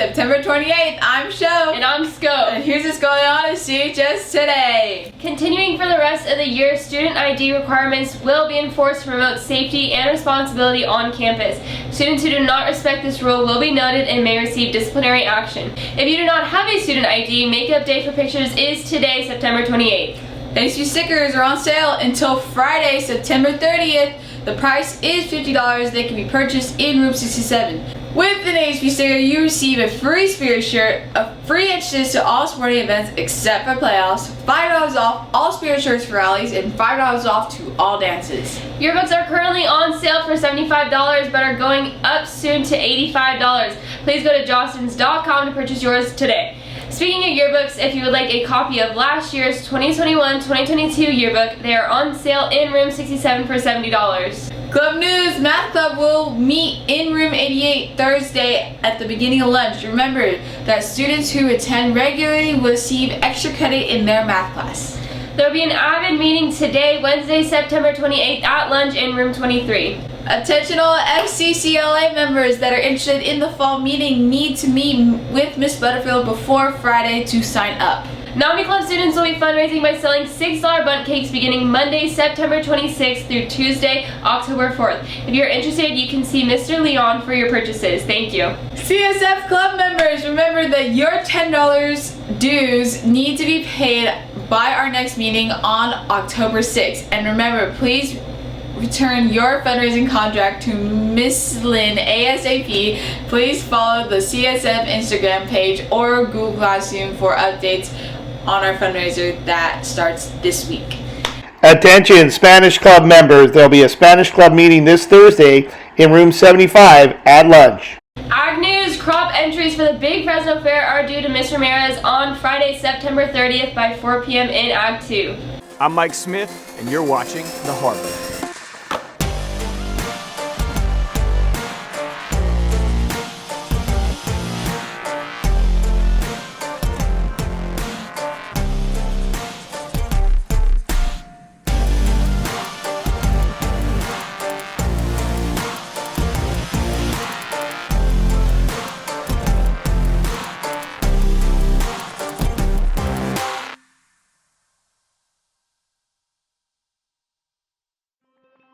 September 28th. I'm Sho. And I'm Sco. And here's what's going on at Chs Today. Continuing for the rest of the year, student ID requirements will be enforced to promote safety and responsibility on campus. Students who do not respect this rule will be noted and may receive disciplinary action. If you do not have a student ID, makeup day for pictures is today, September 28th. HB stickers are on sale until Friday, September 30th. The price is $50. They can be purchased in room 67. With an HB sticker, you receive a free Spirit shirt, a free entries to all sporting events except for playoffs, $5 off all Spirit shirts for rallies, and $5 off to all dances. Yearbooks are currently on sale for $75 but are going up soon to $85. Please go to jostens.com to purchase yours today. Speaking of yearbooks, if you would like a copy of last year's 2021-2022 yearbook, they are on sale in room 67 for $70. Club news, Math Club will meet in room 88 Thursday at the beginning of lunch. Remember that students who attend regularly will receive extra credit in their math class. There will be an AVID meeting today, Wednesday, September 28th at lunch in room 23. Attention all FCCLA members that are interested in the fall meeting need to meet with Miss Butterfield before Friday to sign up. NAMI Club students will be fundraising by selling $6 bundt cakes beginning Monday, September 26th through Tuesday, October 4th. If you're interested, you can see Mr. Leon for your purchases. Thank you. CSF Club members, remember that your $10 dues need to be paid by our next meeting on October 6th. And remember, please return your fundraising contract to Miss Lynn ASAP. Please follow the CSF Instagram page or Google Classroom for updates on our fundraiser that starts this week. Attention Spanish Club members, there will be a Spanish Club meeting this Thursday in room 75 at lunch. Ag News, crop entries for the Big Fresno Fair are due to Ms. Ramirez on Friday, September 30th by 4 p.m. in Ag 2. I'm Mike Smith, and you're watching The Harbor.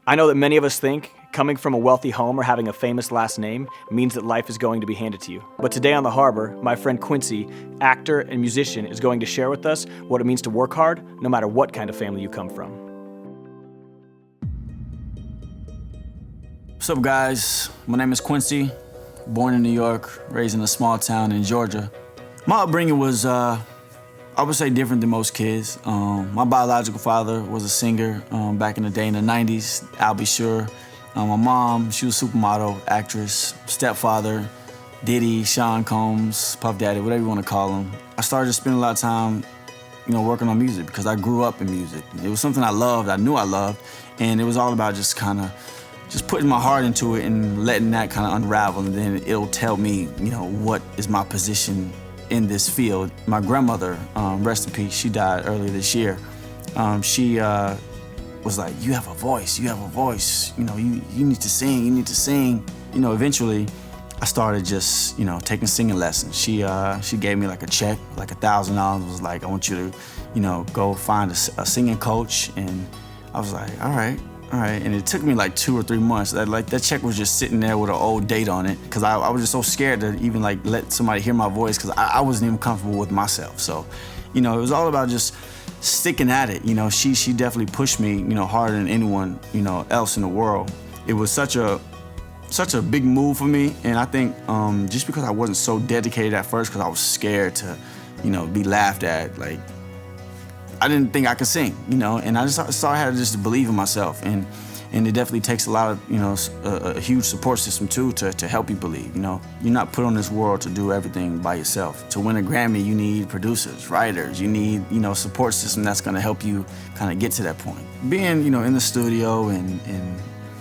I know that many of us think coming from a wealthy home or having a famous last name means that life is going to be handed to you. But today on The Harbor, my friend Quincy, actor and musician, is going to share with us what it means to work hard no matter what kind of family you come from. What's up, guys? My name is Quincy, born in New York, raised in a small town in Georgia. My upbringing was I would say different than most kids. My biological father was a singer back in the day in the 90s, I'll be sure. My mom, she was a supermodel, actress. Stepfather, Diddy, Sean Combs, Puff Daddy, whatever you want to call him. I started to spend a lot of time, working on music because I grew up in music. It was something I loved, I knew I loved, and it was all about just putting my heart into it and letting that kind of unravel, and then it'll tell me, what is my position in this field. My grandmother, rest in peace, she died earlier this year. She was like, you have a voice, you need to sing. Eventually I started just, taking singing lessons. She gave me like a check, like $1,000, was like, I want you to, go find a singing coach. And I was like, all right. And it took me like 2 or 3 months. That check was just sitting there with an old date on it because I was just so scared to even let somebody hear my voice because I wasn't even comfortable with myself. So, it was all about just sticking at it. She definitely pushed me, harder than anyone, else in the world. It was such a big move for me, and I think just because I wasn't so dedicated at first because I was scared to, be laughed at, I didn't think I could sing, and I just had to believe in myself, and it definitely takes a lot of, a huge support system too to help you believe, You're not put on this world to do everything by yourself. To win a Grammy, you need producers, writers, you need, support system that's gonna help you kind of get to that point. Being, in the studio and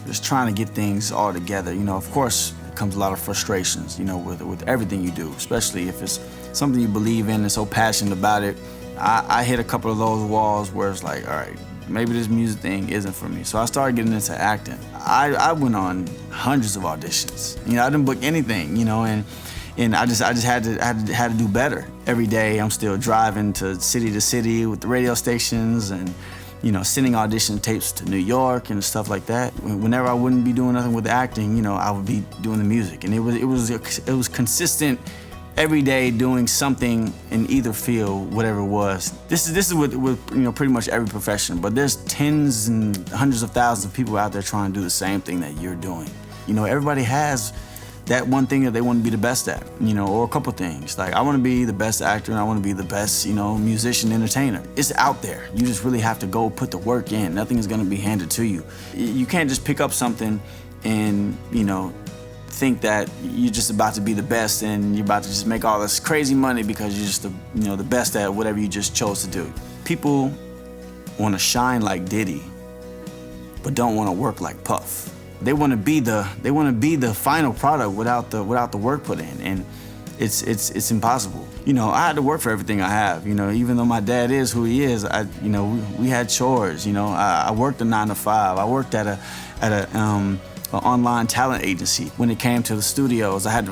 just trying to get things all together, of course, comes a lot of frustrations, with everything you do, especially if it's something you believe in and so passionate about it. I hit a couple of those walls where it's like, all right, maybe this music thing isn't for me. So I started getting into acting. I went on hundreds of auditions. I didn't book anything, and And I just had to do better. Every day I'm still driving to city with the radio stations and, you know, sending audition tapes to New York and stuff like that. Whenever I wouldn't be doing nothing with the acting, you know, I would be doing the music. And it was consistent every day doing something in either field, whatever it was. This is with you know, pretty much every profession, but there's tens and hundreds of thousands of people out there trying to do the same thing that you're doing. You know, everybody has that one thing that they want to be the best at, you know, or a couple things. Like, I want to be the best actor and I want to be the best, you know, musician, entertainer. It's out there. You just really have to go put the work in. Nothing is going to be handed to you. You can't just pick up something and, you know, think that you're just about to be the best and you're about to just make all this crazy money because you're just the, you know, the best at whatever you just chose to do. People want to shine like Diddy, but don't want to work like Puff. They want to be the final product without the work put in, and it's impossible. You know, I had to work for everything I have. You know, even though my dad is who he is, you know, we had chores. You know, I worked a 9 to 5. I worked at an online talent agency. When it came to the studios, I had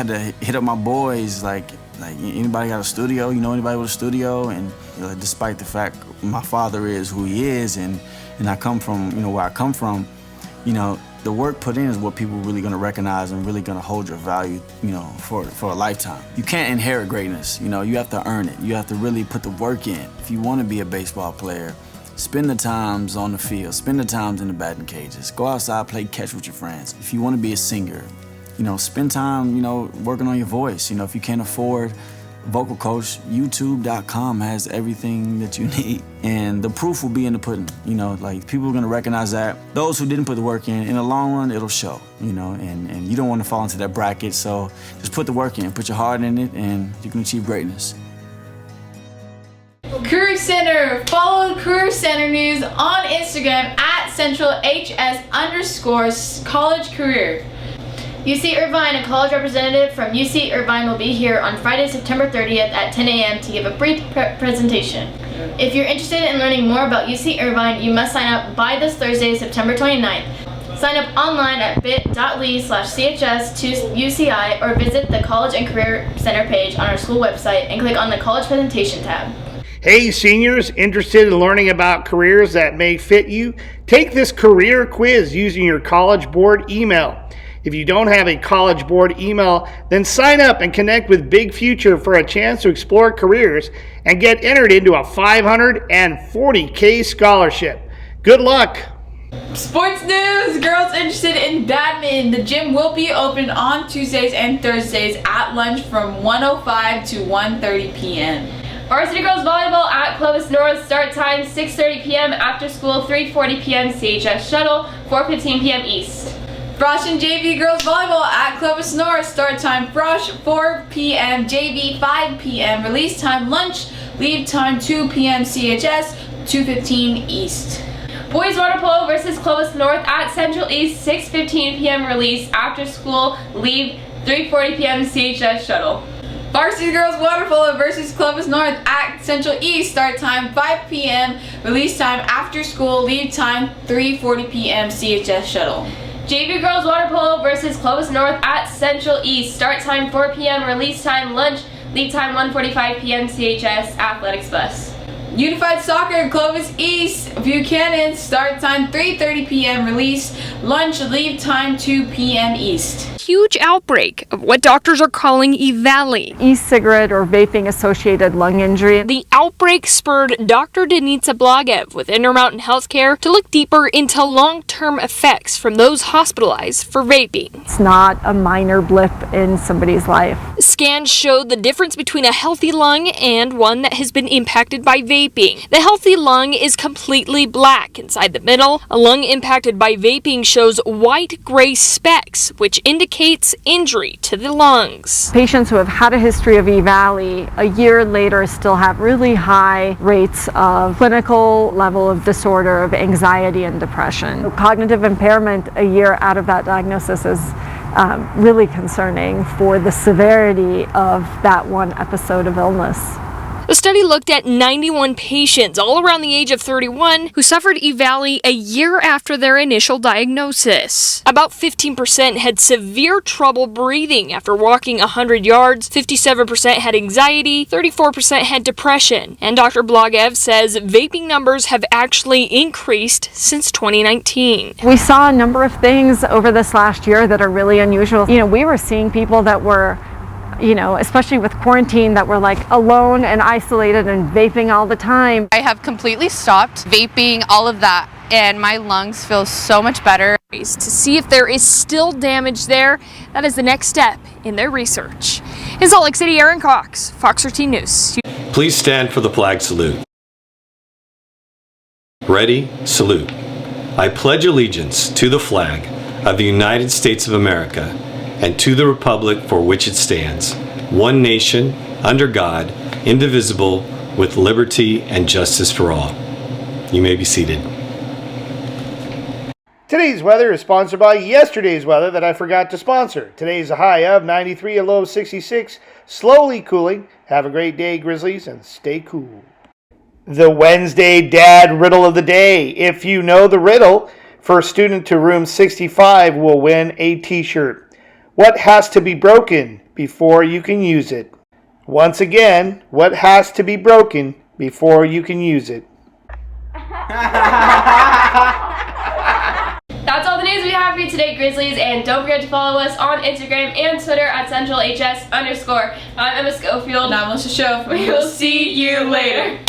to hit up my boys like anybody got a studio? You know anybody with a studio? And you know, despite the fact my father is who he is, and I come from, you know, where I come from, you know, the work put in is what people are really gonna recognize and really gonna hold your value, you know, for a lifetime. You can't inherit greatness, you know, you have to earn it. You have to really put the work in. If you wanna be a baseball player, spend the times on the field, spend the times in the batting cages, go outside, play catch with your friends. If you wanna be a singer, you know, spend time, you know, working on your voice. You know, if you can't afford a vocal coach, YouTube.com has everything that you need. And the proof will be in the pudding. You know, like, people are gonna recognize that. Those who didn't put the work in the long run, it'll show, you know, and you don't wanna fall into that bracket, so just put the work in, put your heart in it, and you can achieve greatness. Career Center. Follow Career Center News on Instagram at @CentralHS_college career. UC Irvine, a college representative from UC Irvine, will be here on Friday, September 30th at 10 a.m. to give a brief presentation. If you're interested in learning more about UC Irvine, you must sign up by this Thursday, September 29th. Sign up online at bit.ly/CHS2UCI or visit the College and Career Center page on our school website and click on the College Presentation tab. Hey seniors, interested in learning about careers that may fit you? Take this career quiz using your College Board email. If you don't have a College Board email, then sign up and connect with Big Future for a chance to explore careers and get entered into a $540K scholarship. Good luck! Sports news! Girls interested in badminton. The gym will be open on Tuesdays and Thursdays at lunch from 1:05 to 1:30 p.m. Varsity Girls Volleyball at Clovis North, start time 6:30 p.m. after school, 3:40 p.m. CHS shuttle, 4:15 p.m. East. Frosh and JV Girls Volleyball at Clovis North, start time Frosh 4 p.m., JV 5 p.m., release time lunch, leave time 2 p.m. CHS, 2:15 East. Boys Water Polo versus Clovis North at Central East, 6:15 p.m. release, after school, leave 3:40 p.m. CHS shuttle. Varsity Girls Water Polo versus Clovis North at Central East, start time 5 p.m., release time after school, leave time 3:40 p.m. CHS shuttle. JV Girls Water Polo versus Clovis North at Central East, start time 4 p.m., release time lunch, leave time 1:45 p.m. CHS Athletics bus. Unified Soccer Clovis East Buchanan, start time 3:30 p.m., release lunch, leave time 2 p.m. East. Huge outbreak of what doctors are calling EVALI, e-cigarette or vaping associated lung injury. The outbreak spurred Dr. Denitsa Blagev with Intermountain Healthcare to look deeper into long-term effects from those hospitalized for vaping. It's not a minor blip in somebody's life. Scans showed the difference between a healthy lung and one that has been impacted by vaping. The healthy lung is completely black inside the middle. A lung impacted by vaping shows white-gray specks, which indicates injury to the lungs. Patients who have had a history of EVALI a year later still have really high rates of clinical level of disorder of anxiety and depression. Cognitive impairment a year out of that diagnosis is really concerning for the severity of that one episode of illness. The study looked at 91 patients, all around the age of 31, who suffered EVALI a year after their initial diagnosis. About 15% had severe trouble breathing after walking 100 yards, 57% had anxiety, 34% had depression, and Dr. Blagev says vaping numbers have actually increased since 2019. We saw a number of things over this last year that are really unusual. We were seeing people that were, especially with quarantine, that were like alone and isolated and vaping all the time. I have completely stopped vaping, all of that, and my lungs feel so much better. To see if there is still damage there, that is the next step in their research. In Salt Lake City, Aaron Cox, Fox 13 News. Please stand for the flag salute. Ready, salute. I pledge allegiance to the flag of the United States of America and to the republic for which it stands, one nation, under God, indivisible, with liberty and justice for all. You may be seated. Today's weather is sponsored by yesterday's weather that I forgot to sponsor. Today's a high of 93, a low of 66, slowly cooling. Have a great day, Grizzlies, and stay cool. The Wednesday Dad Riddle of the Day. If you know the riddle, first student to room 65 will win a t-shirt. What has to be broken before you can use it? Once again, what has to be broken before you can use it? That's all the news we have for you today, Grizzlies, and don't forget to follow us on Instagram and Twitter at CentralHS_. I'm Emma Schofield. And I'm Melissa Show. We will see you later.